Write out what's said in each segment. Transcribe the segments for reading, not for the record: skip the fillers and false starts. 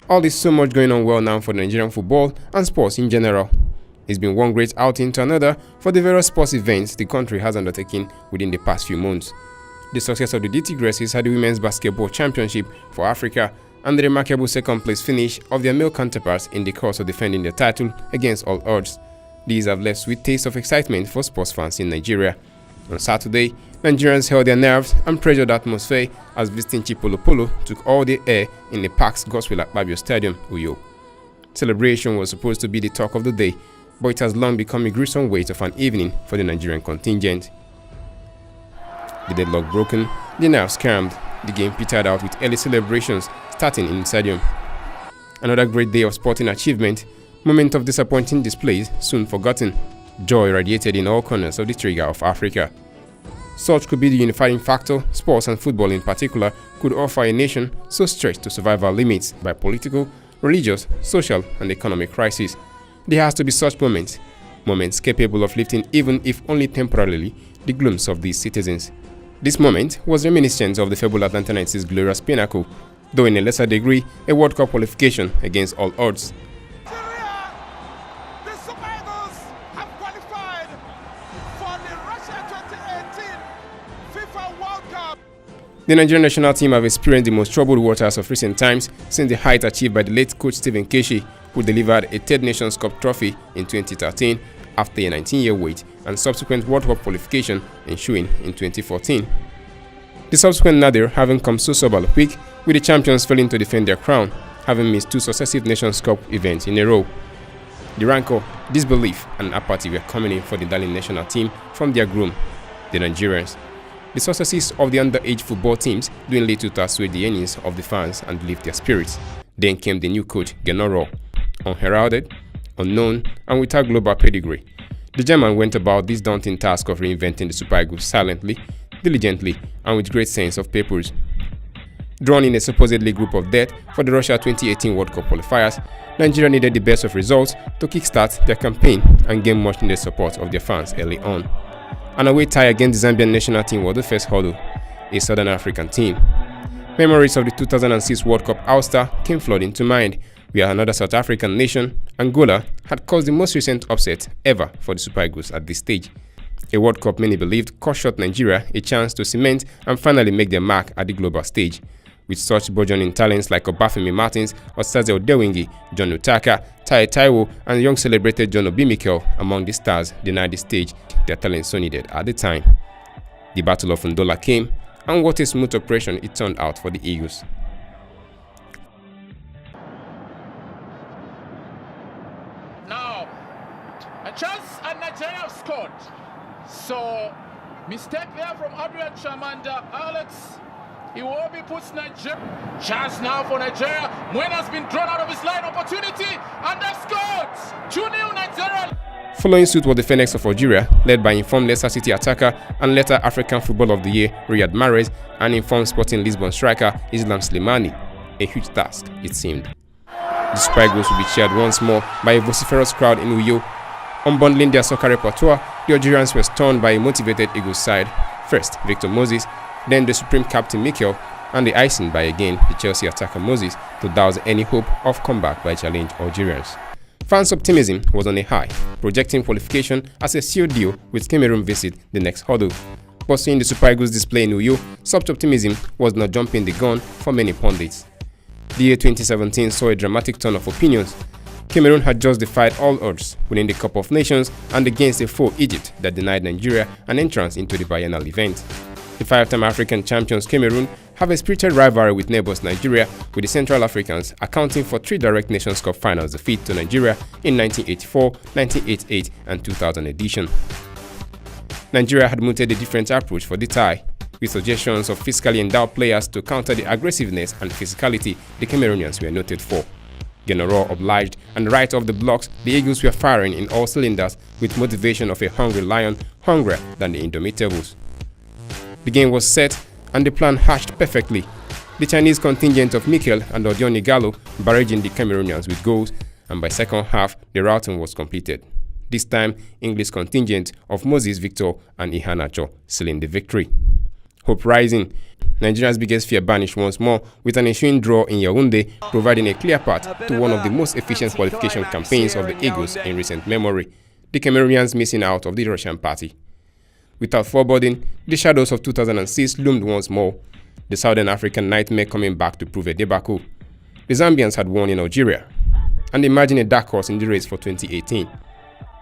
All is so much going on well now for Nigerian football and sports in general. It's been one great outing to another for the various sports events the country has undertaken within the past few months. The success of the DT Gracies at the Women's Basketball Championship for Africa and the remarkable second-place finish of their male counterparts in the course of defending their title against all odds. These have left sweet taste of excitement for sports fans in Nigeria. On Saturday, Nigerians held their nerves and pressured the atmosphere as visiting Chipolo Polo took all the air in the Park's Godswill Akpabio Stadium, Uyo. Celebration was supposed to be the talk of the day, but it has long become a gruesome weight of an evening for the Nigerian contingent. The deadlock broken, the nerves calmed, the game petered out with early celebrations starting in the stadium. Another great day of sporting achievement, moment of disappointing displays soon forgotten. Joy radiated in all corners of the trigger of Africa. Such could be the unifying factor sports and football in particular could offer a nation so stretched to survival limits by political, religious, social and economic crises. There has to be such moments capable of lifting even if only temporarily the glooms of these citizens. This moment was reminiscent of the fabled Atlanta 90s glorious pinnacle, though in a lesser degree a World Cup qualification against all odds. The Nigerian national team have experienced the most troubled waters of recent times since the height achieved by the late coach Stephen Keshi, who delivered a third Nations Cup trophy in 2013 after a 19-year wait and subsequent World Cup qualification ensuing in 2014. The subsequent nadir having come so quick, with the champions failing to defend their crown, having missed 2 successive Nations Cup events in a row. The rancor, disbelief and apathy were coming in for the darling national team from their groom, the Nigerians. The successes of the underage football teams doing little to assuage the yearnings of the fans and lift their spirits. Then came the new coach, Genoro. Unheralded, unknown, and without global pedigree, the German went about this daunting task of reinventing the Super Eagles silently, diligently, and with great sense of purpose. Drawn in a supposedly group of death for the Russia 2018 World Cup qualifiers, Nigeria needed the best of results to kickstart their campaign and gain much needed support of their fans early on. An away tie against the Zambian national team was the first hurdle, a Southern African team. Memories of the 2006 World Cup ouster came flooding to mind, where another South African nation, Angola, had caused the most recent upset ever for the Super Eagles at this stage. A World Cup many believed cut short Nigeria a chance to cement and finally make their mark at the global stage. With such burgeoning talents like Obafemi Martins, Osaze Odewingie, John Utaka, Tai Taiwo, and young celebrated John Obi Mikel among the stars denied the stage their talent so needed at the time. The Battle of Ndola came, and what a smooth operation it turned out for the Eagles. Now, a chance and Nigeria have scored. So, mistake there from Adrian Chamanda. Alex Iwobi puts Nigeria. Chance now for Nigeria. Mwen has been drawn out of his line. Opportunity, and they've scored. 2-0 Nigeria. Following suit was the Phoenix of Algeria, led by informed Leicester City attacker and later African Football of the Year Riyad Mahrez and informed Sporting Lisbon striker Islam Slimani. A huge task, it seemed. The Super Eagles will be cheered once more by a vociferous crowd in Uyo. Unbundling their soccer repertoire, the Algerians were stunned by a motivated Eagles side. First, Victor Moses, then the supreme captain Mikel, and the icing by again the Chelsea attacker Moses to douse any hope of comeback by challenged Algerians. Fans' optimism was on a high, projecting qualification as a sealed deal with Cameroon visit the next hurdle. But seeing the Super Eagles display in Uyo, such optimism was not jumping the gun for many pundits. The year 2017 saw a dramatic turn of opinions. Cameroon had just defied all odds, winning the Cup of Nations and against a foe Egypt that denied Nigeria an entrance into the biennial event. The 5-time African champions Cameroon have a spirited rivalry with neighbors Nigeria, with the Central Africans accounting for 3 direct Nations Cup finals defeat to Nigeria in 1984, 1988 and 2000 edition. Nigeria had mooted a different approach for the tie, with suggestions of physically endowed players to counter the aggressiveness and physicality the Cameroonians were noted for. Genoro obliged, and right off the blocks, the Eagles were firing in all cylinders with motivation of a hungry lion, hungrier than the Indomitables. The game was set and the plan hatched perfectly. The Chinese contingent of Mikel and Odion Ighalo barraging the Cameroonians with goals, and by second half the routing was completed. This time, English contingent of Moses Victor and Iheanacho sealing the victory. Hope rising. Nigeria's biggest fear vanished once more with an ensuing draw in Yaoundé, providing a clear path to one of the most efficient qualification campaigns of the Eagles in recent memory, the Cameroonians missing out of the Russian party. Without foreboding, the shadows of 2006 loomed once more, the Southern African nightmare coming back to prove a debacle. The Zambians had won in Algeria, and imagine a dark horse in the race for 2018.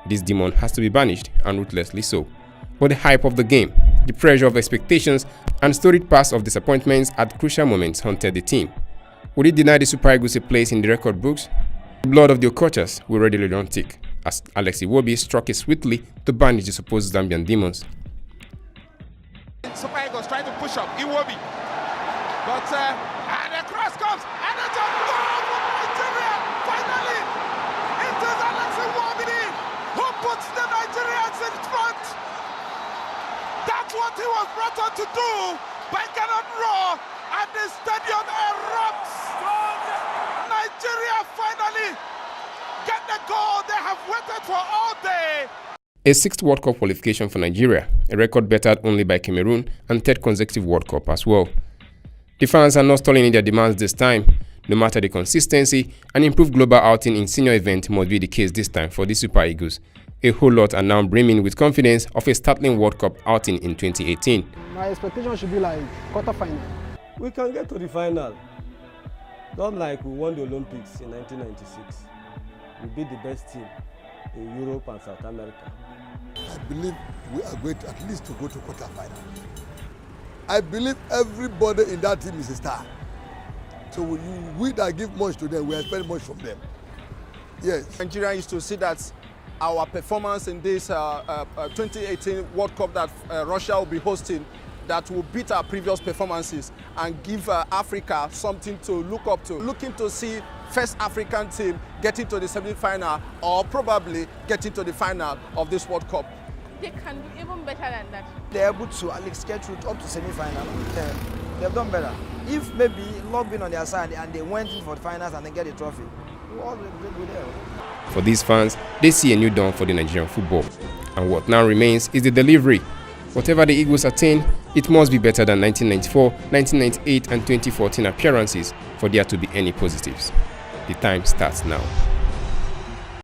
This demon has to be banished, and ruthlessly so. But the hype of the game, the pressure of expectations, and storied past of disappointments at crucial moments haunted the team. Would it deny the Super Eagles a place in the record books? The blood of the Okochas will readily run thick, as Alex Iwobi struck it swiftly to banish the supposed Zambian demons. Super Eagles trying to push up, Iwobi. But, and the cross comes, and it's a goal for Nigeria! Finally! It is Alex Iwobi who puts the Nigerians in front! That's what he was brought on to do by Canon Raw, and the stadium erupts! Nigeria finally get the goal they have waited for all day! A sixth World Cup qualification for Nigeria, a record bettered only by Cameroon, and third consecutive World Cup as well. The fans are not stalling in their demands this time. No matter the consistency, an improved global outing in senior event must be the case this time for the Super Eagles. A whole lot are now brimming with confidence of a startling World Cup outing in 2018. My expectation should be like quarter-final. We can get to the final. Not like we won the Olympics in 1996. We beat the best team in Europe and South America. I believe we are going to at least to go to quarter-final. I believe everybody in that team is a star. So we that give much to them, we expect much from them. Yes. Nigeria used to see that our performance in this 2018 World Cup that Russia will be hosting, that will beat our previous performances and give Africa something to look up to. Looking to see first African team getting to the semi-final or probably getting to the final of this World Cup. They can do even better than that. They're able to at least get through up to semi-final. They've done better. If maybe luck been on their side and they went in for the finals and they get a trophy, we'll be there. For these fans, they see a new dawn for the Nigerian football. And what now remains is the delivery. Whatever the Eagles attain, it must be better than 1994, 1998 and 2014 appearances for there to be any positives. The time starts now.